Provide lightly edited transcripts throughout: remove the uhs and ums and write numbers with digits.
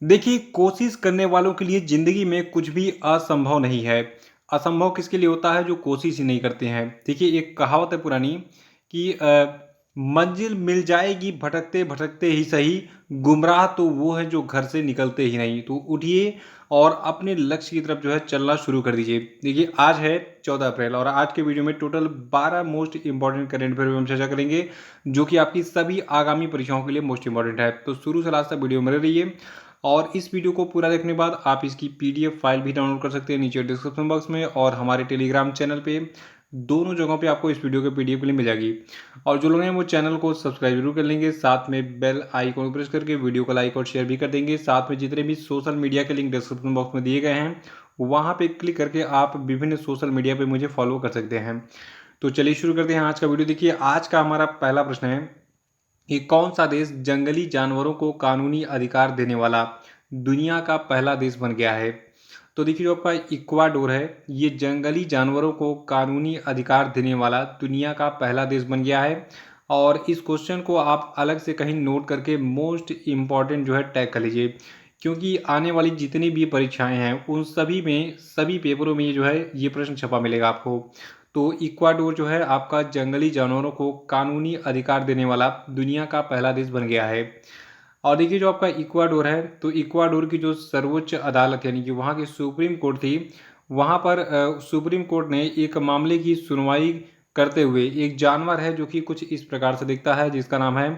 देखिए, कोशिश करने वालों के लिए ज़िंदगी में कुछ भी असंभव नहीं है। असंभव किसके लिए होता है? जो कोशिश ही नहीं करते हैं। देखिए, एक कहावत है पुरानी कि मंजिल मिल जाएगी भटकते-भटकते ही सही, गुमराह तो वो है जो घर से निकलते ही नहीं। तो उठिए और अपने लक्ष्य की तरफ जो है चलना शुरू कर दीजिए। देखिए, आज है 14 अप्रैल और आज के वीडियो में total 12 most important current affair पे हम चर्चा करेंगे, जो कि आपकी सभी आगामी परीक्षाओं के लिए मोस्ट इम्पोर्टेंट है। तो शुरू से लास्ट तक वीडियो में रहिए और इस वीडियो को पूरा देखने के बाद आप इसकी पीडीएफ फाइल भी डाउनलोड कर सकते हैं नीचे डिस्क्रिप्शन बॉक्स में और हमारे टेलीग्राम चैनल पे। दोनों जगहों पे आपको इस वीडियो के पीडीएफ के लिए मिल जाएगी। और जो लोग हैं वो चैनल को सब्सक्राइब जरूर कर लेंगे, साथ में बेल आइकन प्रेस करके वीडियो को लाइक और शेयर भी कर देंगे। साथ में जितने भी सोशल मीडिया के लिंक डिस्क्रिप्शन बॉक्स में दिए गए हैं वहाँ पे क्लिक करके आप विभिन्न सोशल मीडिया पे मुझे फॉलो कर सकते हैं। तो चलिए शुरू करते हैं आज का वीडियो। देखिए, आज का हमारा पहला प्रश्न है कि कौन सा देश जंगली जानवरों को कानूनी अधिकार देने वाला दुनिया का पहला देश बन गया है? तो देखिए, जो आपका इक्वाडोर है ये जंगली जानवरों को कानूनी अधिकार देने वाला दुनिया का पहला देश बन गया है। और इस क्वेश्चन को आप अलग से कहीं नोट करके मोस्ट इम्पॉर्टेंट जो है टैग कर लीजिए, क्योंकि आने वाली जितनी भी परीक्षाएं हैं उन सभी में सभी पेपरों में ये जो है ये प्रश्न छपा मिलेगा आपको। तो इक्वाडोर जो है आपका जंगली जानवरों को कानूनी अधिकार देने वाला दुनिया का पहला देश बन गया है। और देखिए, जो आपका इक्वाडोर है तो इक्वाडोर की जो सर्वोच्च अदालत यानी कि वहाँ की सुप्रीम कोर्ट थी, वहाँ पर सुप्रीम कोर्ट ने एक मामले की सुनवाई करते हुए एक जानवर है जो कि कुछ इस प्रकार से दिखता है, जिसका नाम है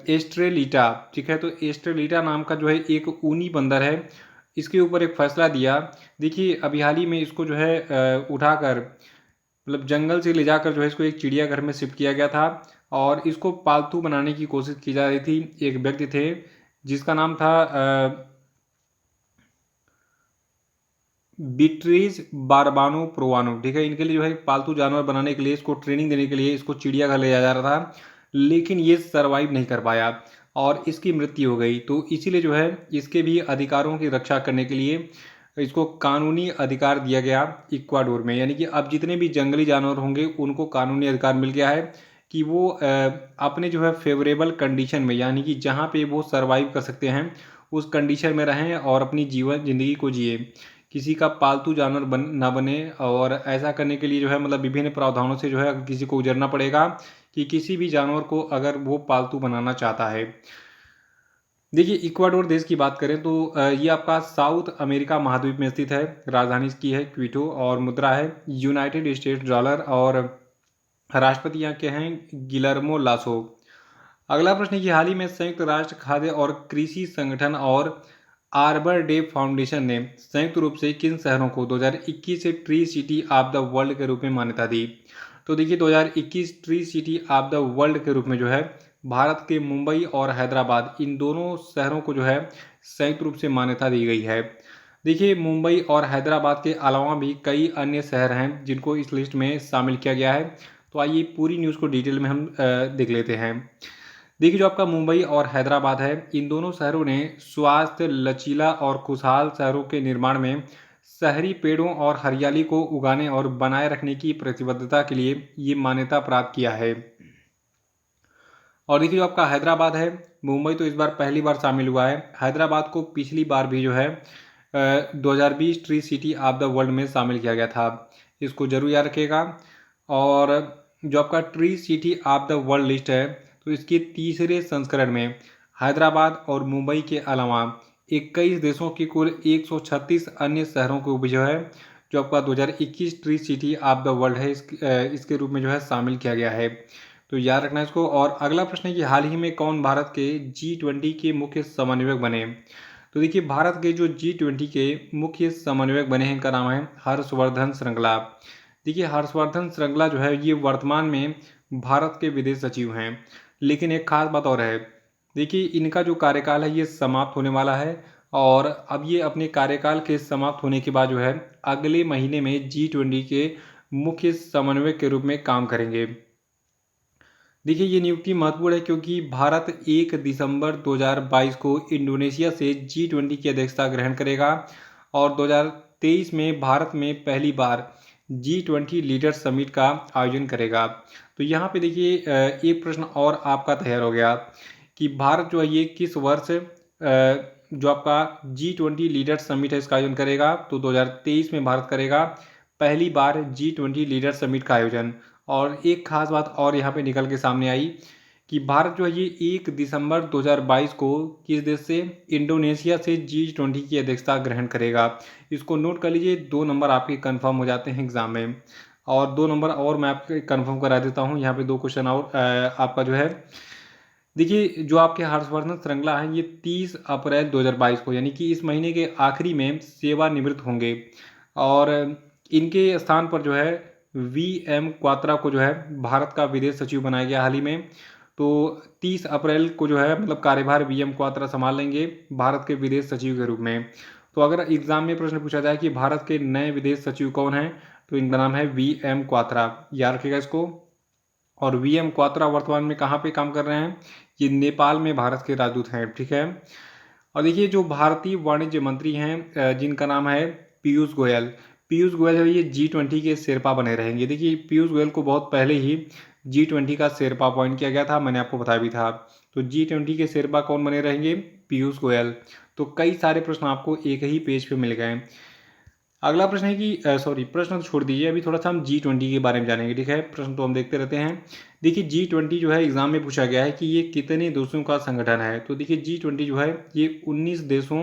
एस्ट्रेलिटा। ठीक है, तो एस्ट्रेलिटा नाम का जो है एक ऊनी बंदर है, इसके ऊपर एक फैसला दिया। देखिए, अभी हाल ही में इसको जो है उठाकर मतलब जंगल से ले जाकर जो है इसको एक चिड़ियाघर में शिफ्ट किया गया था और इसको पालतू बनाने की कोशिश की जा रही थी। एक व्यक्ति थे जिसका नाम था बिट्रीज बारबानो प्रोवानो। ठीक है, इनके लिए जो है पालतू जानवर बनाने के लिए इसको ट्रेनिंग देने के लिए इसको चिड़ियाघर ले जाया जा रहा था, लेकिन ये सरवाइव नहीं कर पाया और इसकी मृत्यु हो गई। तो इसीलिए जो है इसके भी अधिकारों की रक्षा करने के लिए इसको कानूनी अधिकार दिया गया इक्वाडोर में। यानी कि अब जितने भी जंगली जानवर होंगे उनको कानूनी अधिकार मिल गया है कि वो अपने जो है फेवरेबल कंडीशन में, यानी कि जहाँ पे वो सरवाइव कर सकते हैं उस कंडीशन में रहें और अपनी जीवन ज़िंदगी को जिए, किसी का पालतू जानवर ना बने। और ऐसा करने के लिए जो है मतलब विभिन्न प्रावधानों से जो है किसी को गुजरना पड़ेगा कि किसी भी जानवर को अगर वो पालतू बनाना चाहता है। देखिए, इक्वाडोर देश की बात करें तो ये आपका साउथ अमेरिका महाद्वीप में स्थित है। राजधानी इसकी है क्विटो और मुद्रा है यूनाइटेड स्टेट्स डॉलर और राष्ट्रपति यहाँ के हैं गिलर्मो लासो। अगला प्रश्न है कि हाल ही में संयुक्त राष्ट्र खाद्य और कृषि संगठन और आर्बर डे फाउंडेशन ने संयुक्त रूप से किन शहरों को 2021 से tree city of the world के रूप में मान्यता दी? तो देखिए, 2021 tree city of the world के रूप में जो है भारत के मुंबई और हैदराबाद, इन दोनों शहरों को जो है संयुक्त रूप से मान्यता दी गई है। देखिए, मुंबई और हैदराबाद के अलावा भी कई अन्य शहर हैं जिनको इस लिस्ट में शामिल किया गया है। तो आइए पूरी न्यूज़ को डिटेल में हम देख लेते हैं। देखिए, जो आपका मुंबई और हैदराबाद है इन दोनों शहरों ने स्वास्थ्य, लचीला और खुशहाल शहरों के निर्माण में शहरी पेड़ों और हरियाली को उगाने और बनाए रखने की प्रतिबद्धता के लिए ये मान्यता प्राप्त किया है। और देखिए, जो आपका हैदराबाद है, मुंबई तो इस बार पहली बार शामिल हुआ है, हैदराबाद को पिछली बार भी जो है 2020 tree city of the world में शामिल किया गया था। इसको जरूर याद रखिएगा। और जो आपका tree city of the world list है तो इसके तीसरे संस्करण में हैदराबाद और मुंबई के अलावा 21 देशों की कुल 136 अन्य शहरों को भी जो है जो आपका 2021 tree city of the world है इसके रूप में जो है शामिल किया गया है। तो याद रखना इसको। और अगला प्रश्न है कि हाल ही में कौन भारत के G20 के मुख्य समन्वयक बने? तो देखिए, भारत के जो G20 के मुख्य समन्वयक बने हैं इनका नाम है हर्षवर्धन श्रृंगला। देखिए, हर्षवर्धन श्रृंगला जो है ये वर्तमान में भारत के विदेश सचिव हैं, लेकिन एक खास बात और है। देखिए, इनका जो कार्यकाल है ये समाप्त होने वाला है और अब ये अपने कार्यकाल के समाप्त होने के बाद जो है अगले महीने में G20 के मुख्य समन्वयक के रूप में काम करेंगे। देखिए, ये नियुक्ति महत्वपूर्ण है क्योंकि भारत 1 दिसंबर 2022 को इंडोनेशिया से G20 की अध्यक्षता ग्रहण करेगा और 2023 में भारत में पहली बार G20 लीडर समिट का आयोजन करेगा। तो यहाँ पे देखिए एक प्रश्न और आपका तैयार हो गया कि भारत जो है ये किस वर्ष जो आपका G20 लीडर समिट है इसका आयोजन करेगा। तो 2023 में भारत करेगा पहली बार G20 लीडर समिट का आयोजन। और एक खास बात और यहाँ पे निकल के सामने आई कि भारत जो है ये 1 दिसंबर 2022 को किस देश से, इंडोनेशिया से G20 की अध्यक्षता ग्रहण करेगा। इसको नोट कर लीजिए, 2 नंबर आपके कंफर्म हो जाते हैं एग्जाम में। और 2 नंबर और मैं आपके कंफर्म करा देता हूँ, यहाँ पे 2 क्वेश्चन और आपका जो है देखिए, जो आपके हर्षवर्धन श्रृंगला हैं ये 30 अप्रैल 2022 को यानी कि इस महीने के आखिरी में सेवानिवृत्त होंगे। और इनके स्थान पर जो है VM क्वात्रा को जो है भारत का विदेश सचिव बनाया गया हाल ही में। तो 30 अप्रैल को जो है मतलब कार्यभार VM क्वात्रा संभाल लेंगे भारत के विदेश सचिव के रूप में। तो अगर एग्जाम में प्रश्न पूछा जाए कि भारत के नए विदेश सचिव कौन हैं, तो इनका नाम है VM क्वात्रा, याद रखिएगा इसको। और VM क्वात्रा वर्तमान में कहाँ पे काम कर रहे हैं, ये नेपाल में भारत के राजदूत हैं, ठीक है। और देखिए, जो भारतीय वाणिज्य मंत्री हैं जिनका नाम है पीयूष गोयल। पीयूष गोयल है ये G20 के शेरपा बने रहेंगे। देखिए, पीयूष गोयल को बहुत पहले ही G20 का शेरपा अपॉइंट किया गया था, मैंने आपको बताया भी था। तो G20 के शेरपा कौन बने रहेंगे, पीयूष गोयल। तो कई सारे प्रश्न आपको एक ही पेज पे मिल गए। अगला प्रश्न है कि सॉरी, प्रश्न तो छोड़ दीजिए, अभी थोड़ा सा हम G20 के बारे में जानेंगे, ठीक है। प्रश्न तो हम देखते रहते हैं। देखिए, G20 जो है एग्जाम में पूछा गया है कि ये कितने देशों का संगठन है। तो देखिए, G20 जो है ये 19 देशों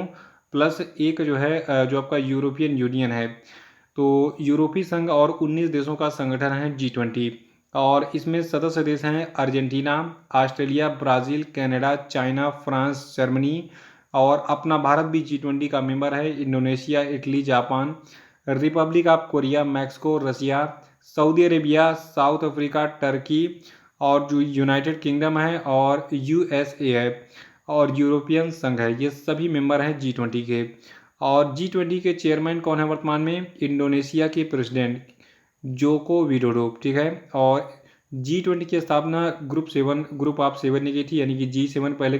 प्लस एक जो है जो आपका यूरोपियन यूनियन है। तो यूरोपीय संघ और 19 देशों का संगठन है G20। और इसमें सदस्य देश हैं Argentina, Australia, Brazil, Canada, China, France, Germany. और अपना भारत भी G20 का मेंबर है। Indonesia, Italy, Japan, Republic of Korea, Mexico, Russia, Saudi Arabia, South Africa, Turkey, और जो यूनाइटेड किंगडम है, और USA है, और यूरोपियन संघ है। ये सभी मेंबर हैं G20 के। और G20 के चेयरमैन कौन है वर्तमान में, इंडोनेशिया के प्रेसिडेंट जोको विडोडो, ठीक है। और G20 की स्थापना ग्रुप ऑफ 7 ने की थी, यानी कि G7 पहले।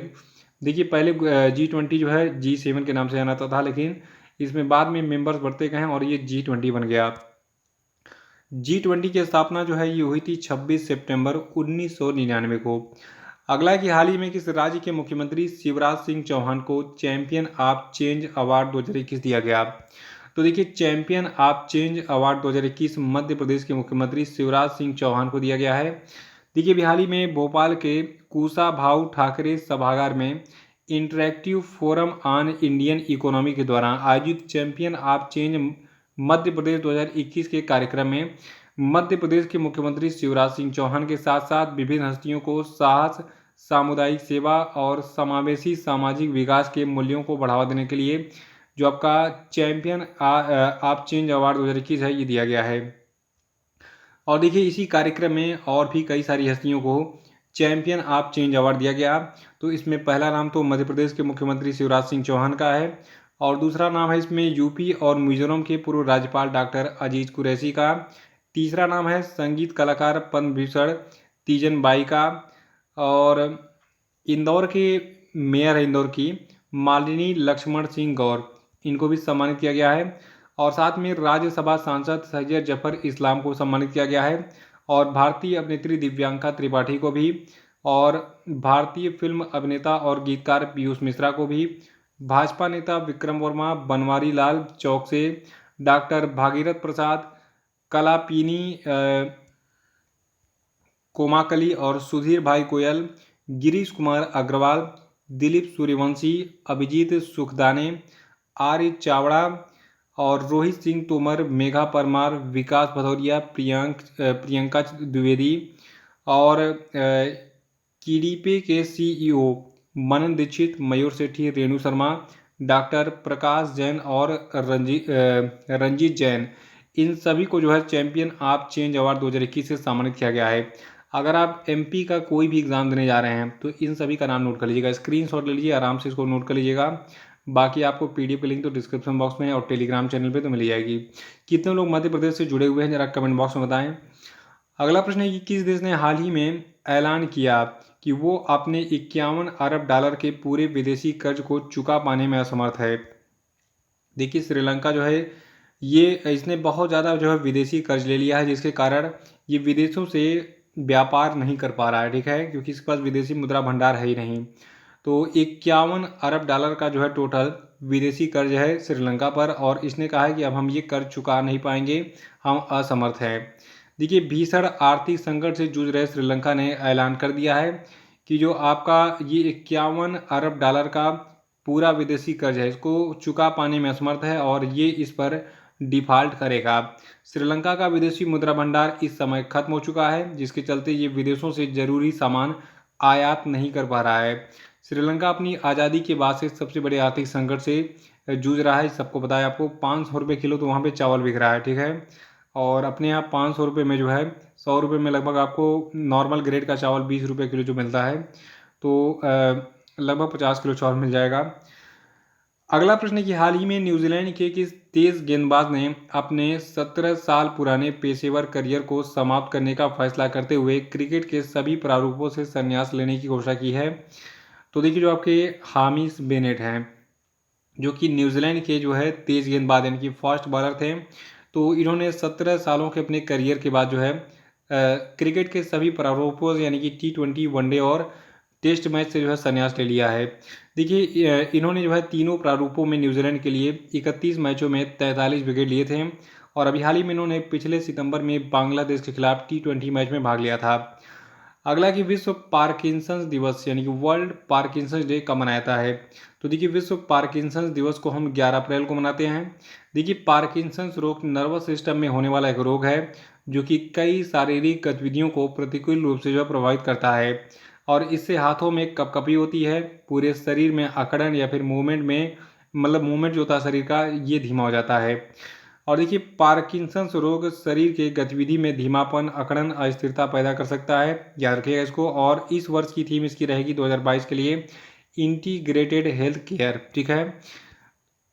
देखिए, पहले G20 जो है G7 के नाम से जाना था, लेकिन इसमें बाद में मेंबर्स बढ़ते गए हैं और ये G20 बन गया। G20 की स्थापना जो है ये हुई थी 26 सितंबर 1999 को। अगला है कि हाल ही में किस राज्य के मुख्यमंत्री शिवराज सिंह चौहान को चैंपियन ऑफ चेंज अवार्ड 2021 दिया गया। तो देखिए, champion of change award 2021 Madhya Pradesh के मुख्यमंत्री शिवराज सिंह चौहान को दिया गया है। देखिए, अभी हाल ही में भोपाल के कुशाभाऊ ठाकरे सभागार में interactive forum on Indian economy के दौरान आयोजित champion of change Madhya Pradesh 2021 के कार्यक्रम में मध्य प्रदेश के मुख्यमंत्री शिवराज सिंह चौहान के साथ साथ विभिन्न हस्तियों को साहस, सामुदायिक सेवा और समावेशी सामाजिक विकास के मूल्यों को बढ़ावा देने के लिए जो आपका चैंपियन ऑफ चेंज अवार्ड 2021 है ये दिया गया है। और देखिए, इसी कार्यक्रम में और भी कई सारी हस्तियों को चैंपियन ऑफ चेंज अवार्ड दिया गया। तो इसमें पहला नाम तो मध्य प्रदेश के मुख्यमंत्री शिवराज सिंह चौहान का है, और दूसरा नाम है इसमें यूपी और मिजोरम के पूर्व राज्यपाल डॉक्टर अजीज कुरैशी का। तीसरा नाम है संगीत कलाकार पद्म भूषण तीजन बाई का। और इंदौर के मेयर है इंदौर की मालिनी लक्ष्मण सिंह गौर, इनको भी सम्मानित किया गया है। और साथ में राज्यसभा सांसद सैयद जफर इस्लाम को सम्मानित किया गया है, और भारतीय अभिनेत्री दिव्यांका त्रिपाठी को भी, और भारतीय फिल्म अभिनेता और गीतकार पीयूष मिश्रा को भी, भाजपा नेता विक्रम वर्मा, बनवारी लाल चौक से, डॉक्टर भागीरथ प्रसाद, कलापीनी कोमाकली और सुधीर भाई गोयल, गिरीश कुमार अग्रवाल, दिलीप सूर्यवंशी, अभिजीत सुखदाने, आर्य चावड़ा, और रोहित सिंह तोमर, मेघा परमार, विकास भदौरिया, प्रियंका द्विवेदी, और कीडीपे के CEO मनन दीक्षित, मयूर सेठी, रेणु शर्मा, डॉक्टर प्रकाश जैन और रंजीत जैन, इन सभी को जो है चैंपियन ऑफ चेंज अवार्ड 2021 से सम्मानित किया गया है। अगर आप MP का कोई भी एग्जाम देने जा रहे हैं तो इन सभी का नाम नोट कर लीजिएगा, स्क्रीनशॉट ले लीजिए, आराम से इसको नोट कर लीजिएगा। बाकी आपको PDF की लिंक तो डिस्क्रिप्शन बॉक्स में और टेलीग्राम चैनल पे तो मिल जाएगी। कितने लोग मध्य प्रदेश से जुड़े हुए हैं जरा कमेंट बॉक्स में बताएं। अगला प्रश्न है कि किस देश ने हाल ही में ऐलान किया कि वो अपने 51 अरब डॉलर के पूरे विदेशी कर्ज को चुका पाने में असमर्थ है। देखिए, श्रीलंका जो है ये इसने बहुत ज़्यादा जो है विदेशी कर्ज ले लिया है, जिसके कारण ये विदेशों से व्यापार नहीं कर पा रहा है, ठीक है, क्योंकि इसके पास विदेशी मुद्रा भंडार है ही नहीं। तो 51 अरब डॉलर का जो है टोटल विदेशी कर्ज है श्रीलंका पर, और इसने कहा है कि अब हम ये कर्ज चुका नहीं पाएंगे, हम असमर्थ हैं। देखिए, भीषण आर्थिक संकट से जूझ रहे श्रीलंका ने ऐलान कर दिया है कि जो आपका ये 51 अरब डॉलर का पूरा विदेशी कर्ज है, इसको चुका पाने में असमर्थ है और ये इस पर डिफॉल्ट करेगा। श्रीलंका का विदेशी मुद्रा भंडार इस समय खत्म हो चुका है, जिसके चलते ये विदेशों से जरूरी सामान आयात नहीं कर पा रहा है। श्रीलंका अपनी आज़ादी के बाद से सबसे बड़े आर्थिक संकट से जूझ रहा है। सबको बताया आपको 500 रुपये किलो तो वहाँ पे चावल बिक रहा है, ठीक है। और अपने यहाँ 500 रुपये में जो है 100 रुपये में लगभग आपको नॉर्मल ग्रेड का चावल 20 रुपये किलो जो मिलता है, तो लगभग 50 किलो चावल मिल जाएगा। अगला प्रश्न है कि हाल ही में न्यूजीलैंड के किस तेज गेंदबाज ने अपने 17 साल पुराने पेशेवर करियर को समाप्त करने का फैसला करते हुए क्रिकेट के सभी प्रारूपों से संन्यास लेने की घोषणा की है? तो देखिए, जो आपके हामिश बेनेट हैं, जो कि न्यूजीलैंड के जो है तेज गेंदबाज यानी कि फास्ट बॉलर थे, तो इन्होंने 17 सालों के अपने करियर के बाद जो है क्रिकेट के सभी प्रारूपों यानी कि T20, वनडे और टेस्ट मैच से जो है संन्यास ले लिया है। देखिए, इन्होंने जो है तीनों प्रारूपों में न्यूजीलैंड के लिए 31 मैचों में 43 विकेट लिए थे, और अभी हाल ही में इन्होंने पिछले सितंबर में बांग्लादेश के खिलाफ T20 मैच में भाग लिया था। अगला कि विश्व पार्किंसंस दिवस यानी कि वर्ल्ड पार्किंसंस डे कब मनाया जाता है? तो देखिए, विश्व पार्किंसंस दिवस को हम 11 अप्रैल को मनाते हैं। देखिए, पार्किंसंस रोग नर्वस सिस्टम में होने वाला एक रोग है जो कि कई शारीरिक गतिविधियों को प्रतिकूल रूप से जो प्रभावित करता है, और इससे हाथों में कपकपी होती है, पूरे शरीर में अकड़न या फिर मूवमेंट में मतलब मूवमेंट जो होता है शरीर का, ये धीमा हो जाता है। और देखिए, पार्किंसंस रोग शरीर के गतिविधि में धीमापन, अकड़न, अस्थिरता पैदा कर सकता है, याद रखिएगा इसको। और इस वर्ष की थीम इसकी रहेगी 2022 के लिए इंटीग्रेटेड हेल्थ केयर, ठीक है।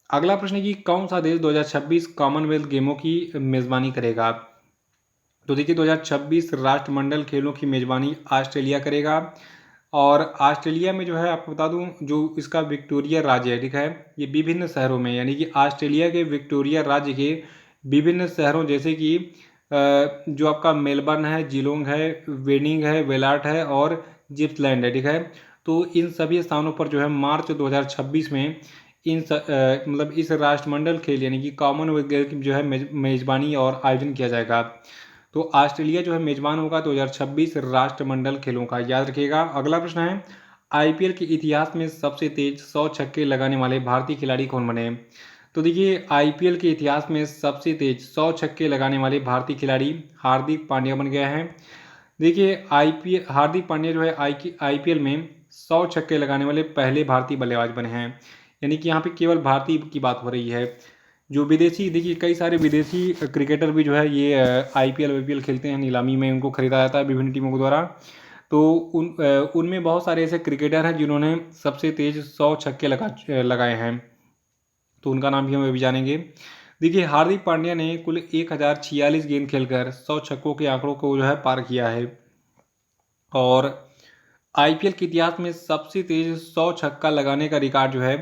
अगला प्रश्न है कि कौन सा देश 2026 कॉमनवेल्थ गेमों की मेजबानी करेगा? तो देखिए, 2026 राष्ट्रमंडल खेलों की मेजबानी ऑस्ट्रेलिया करेगा, और ऑस्ट्रेलिया में जो है आपको बता दूं, जो इसका विक्टोरिया राज्य है, ठीक है, ये विभिन्न शहरों में यानी कि ऑस्ट्रेलिया के विक्टोरिया राज्य के विभिन्न शहरों जैसे कि जो आपका मेलबर्न है, जिलोंग है, वेनिंग है, वेलाट है और जिप्सलैंड है, ठीक है। तो इन सभी स्थानों पर जो है मार्च 2026 में मतलब इस राष्ट्रमंडल खेल यानी कि कॉमनवेल्थ गेम की जो है मेजबानी और आयोजन किया जाएगा। तो ऑस्ट्रेलिया जो है मेजबान होगा 2026 राष्ट्रमंडल खेलों का, याद रखिएगा। अगला प्रश्न है, आईपीएल के इतिहास में सबसे तेज 100 छक्के लगाने वाले भारतीय खिलाड़ी कौन बने? तो देखिए, आईपीएल के इतिहास में सबसे तेज 100 छक्के लगाने वाले भारतीय खिलाड़ी हार्दिक पांड्या बन गया है। देखिए, आईपीएल हार्दिक पांड्या जो है आईपीएल में 100 छक्के लगाने वाले पहले भारतीय बल्लेबाज बने हैं, यानी कि यहाँ पे केवल भारतीय की बात हो रही है। जो विदेशी, देखिए कई सारे विदेशी क्रिकेटर भी जो है ये आईपीएल खेलते हैं, नीलामी में उनको खरीदा जाता है विभिन्न टीमों के द्वारा। तो उनमें बहुत सारे ऐसे क्रिकेटर हैं जिन्होंने सबसे तेज 100 छक्के लगाए हैं, तो उनका नाम भी हम अभी जानेंगे। देखिए, हार्दिक पांड्या ने कुल 1046 गेंद खेलकर 100 छक्कों के आंकड़ों को जो है पार किया है, और आईपीएल के इतिहास में सबसे तेज 100 छक्का लगाने का रिकॉर्ड जो है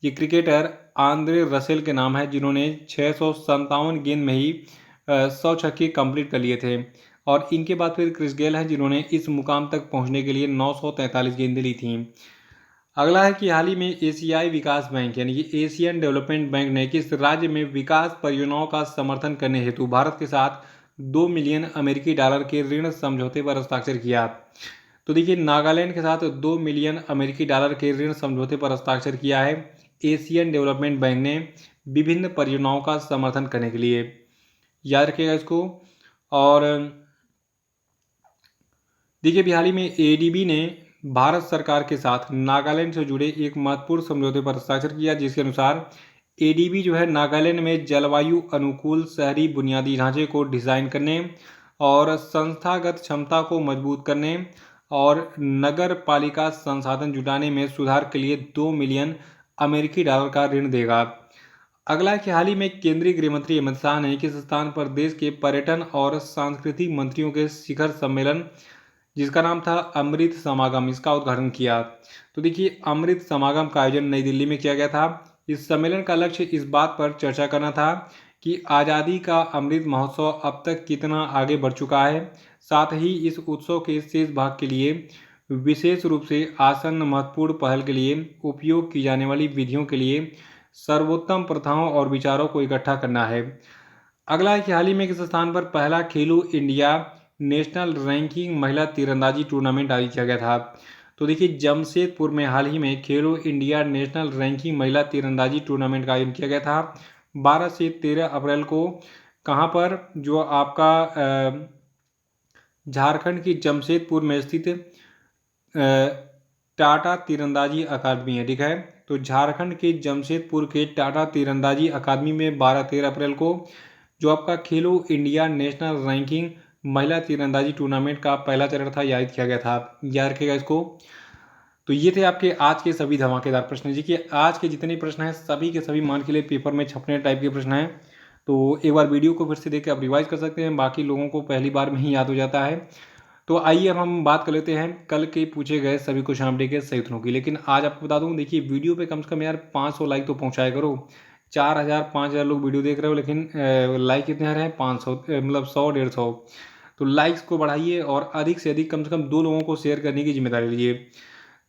ये क्रिकेटर आंद्रे रसेल के नाम है, जिन्होंने 657 गेंद में ही 100 छक्के कंप्लीट कर लिए थे। और इनके बाद फिर क्रिस गेल हैं जिन्होंने इस मुकाम तक पहुंचने के लिए 943 गेंदें ली थीं। अगला है कि हाल ही में एशियाई विकास बैंक यानी कि एशियन डेवलपमेंट बैंक ने किस राज्य में विकास परियोजनाओं का समर्थन करने हेतु भारत के साथ 2 मिलियन अमेरिकी डॉलर के ऋण समझौते पर हस्ताक्षर किया? तो देखिए, नागालैंड के साथ 2 मिलियन अमेरिकी डॉलर के ऋण समझौते पर हस्ताक्षर किया है एशियन डेवलपमेंट बैंक ने विभिन्न परियोजनाओं का समर्थन करने के लिए, याद रखिएगा इसको। और देखिए, हाल ही में एडीबी ने भारत सरकार के साथ नागालैंड से जुड़े एक महत्वपूर्ण समझौते पर हस्ताक्षर किया, जिसके अनुसार एडीबी जो है नागालैंड में जलवायु अनुकूल शहरी बुनियादी ढांचे को डिज़ाइन करने और संस्थागत क्षमता को मजबूत करने और नगर पालिका संसाधन जुटाने में सुधार के लिए 2 मिलियन अमेरिकी डॉलर का ऋण देगा। अगला कि हाल ही में केंद्रीय गृह मंत्री अमित शाह ने किस स्थान पर देश के पर्यटन और सांस्कृतिक मंत्रियों के शिखर सम्मेलन जिसका नाम था अमृत समागम, इसका उद्घाटन किया? तो देखिए, अमृत समागम का आयोजन नई दिल्ली में किया गया था। इस सम्मेलन का लक्ष्य इस बात पर चर्चा करना था कि आज़ादी का अमृत महोत्सव अब तक कितना आगे बढ़ चुका है, साथ ही इस उत्सव के शेष भाग के लिए विशेष रूप से आसन्न महत्वपूर्ण पहल के लिए उपयोग की जाने वाली विधियों के लिए सर्वोत्तम प्रथाओं और विचारों को इकट्ठा करना है। अगला है कि हाल ही में किस स्थान पर पहला खेलो इंडिया नेशनल रैंकिंग महिला तीरंदाजी टूर्नामेंट आयोजित किया गया था। तो देखिए जमशेदपुर में हाल ही में खेलो इंडिया नेशनल रैंकिंग महिला तीरंदाजी टूर्नामेंट का आयोजन किया गया था 12 से 13 अप्रैल को। कहाँ पर, जो आपका झारखंड की जमशेदपुर में स्थित टाटा तीरंदाजी अकादमी है, ठीक है। तो झारखंड के जमशेदपुर के टाटा तीरंदाजी अकादमी में 12-13 अप्रैल को जो आपका खेलो इंडिया नेशनल रैंकिंग महिला तीरंदाजी टूर्नामेंट का पहला चरण था, याद किया गया था। याद रखिएगा इसको। तो ये थे आपके आज के सभी धमाकेदार प्रश्न जी। कि आज के जितने प्रश्न हैं सभी के सभी मान के लिए पेपर में छपने टाइप के प्रश्न हैं। तो एक बार वीडियो को फिर से देख के आप रिवाइज कर सकते हैं, बाकी लोगों को पहली बार में ही याद हो जाता है। तो आइए अब हम बात कर लेते हैं कल के पूछे गए सभी क्वेश्चन अपडेट के सही उत्तरों की। लेकिन आज आपको बता दूं, देखिए वीडियो पे कम से कम यार 500 लाइक तो पहुंचाया करो। 4000 5000 लोग वीडियो देख रहे हो, लेकिन लाइक कितने आ रहे हैं? 500, मतलब 100-150। तो लाइक्स को बढ़ाइए और अधिक से अधिक कम से कम 2 लोगों को शेयर करने की जिम्मेदारी लीजिए।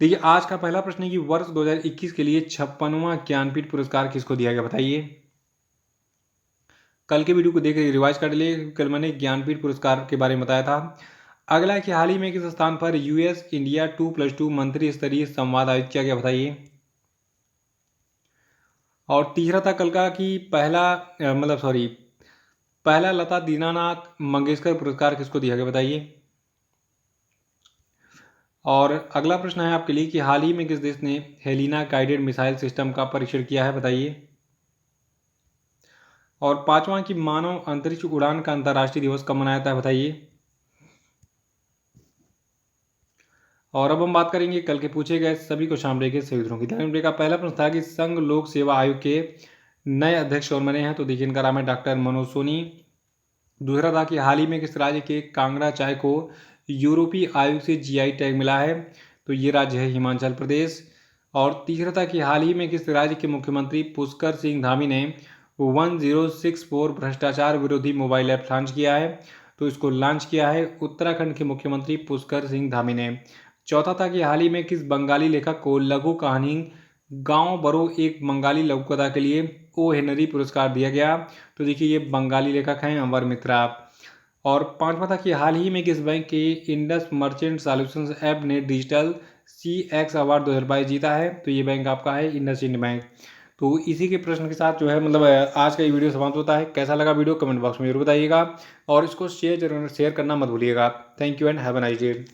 देखिए आज का पहला प्रश्न है कि वर्ष 2021 के लिए 56वां ज्ञानपीठ पुरस्कार किसको दिया गया, बताइए। कल के वीडियो को देख रिवाइज कर लिए, कल मैंने ज्ञानपीठ पुरस्कार के बारे में बताया था। अगला है कि हाल ही में किस स्थान पर यूएस इंडिया 2+2 मंत्री स्तरीय संवाद आयोजित किया गया, बताइए। और तीसरा था कल का कि पहला लता दीनानाथ मंगेशकर पुरस्कार किसको दिया गया, बताइए। और अगला प्रश्न है आपके लिए कि हाल ही में किस देश ने हेलिना गाइडेड मिसाइल सिस्टम का परीक्षण किया है, बताइए। और पांचवा कि मानव अंतरिक्ष उड़ान का अंतर्राष्ट्रीय दिवस कब मनाया जाता है, बताइए। और अब हम बात करेंगे कल के पूछे गए सभी को शाम के सही उत्तरों की। ध्यान का पहला प्रश्न था कि संघ लोक सेवा आयोग के नए अध्यक्ष और बने हैं, तो देखिए इनका नाम है डॉक्टर मनोज सोनी। दूसरा था कि हाल ही में किस राज्य के कांगड़ा चाय को यूरोपीय आयोग से जीआई टैग मिला है, तो ये राज्य है हिमाचल प्रदेश। और तीसरा था कि हाल ही में किस राज्य के मुख्यमंत्री पुष्कर सिंह धामी ने 1064 भ्रष्टाचार विरोधी मोबाइल ऐप लॉन्च किया है, तो इसको लॉन्च किया है उत्तराखंड के मुख्यमंत्री पुष्कर सिंह धामी ने। चौथा था कि हाल ही में किस बंगाली लेखक को लघु कहानी गांव बरो एक बंगाली लघु कथा के लिए ओ हेनरी पुरस्कार दिया गया, तो देखिए ये बंगाली लेखक हैं अमर मित्रा। और पांचवा था कि हाल ही में किस बैंक के इंडस मर्चेंट सॉल्यूशंस ऐप ने डिजिटल CX अवार्ड 2022 जीता है, तो ये बैंक आपका है इंडसइंड बैंक। तो इसी के प्रश्न के साथ जो है आज का ये वीडियो समाप्त होता है। कैसा लगा वीडियो कमेंट बॉक्स में जरूर बताइएगा और इसको शेयर करना मत भूलिएगा। Thank you and have a nice day.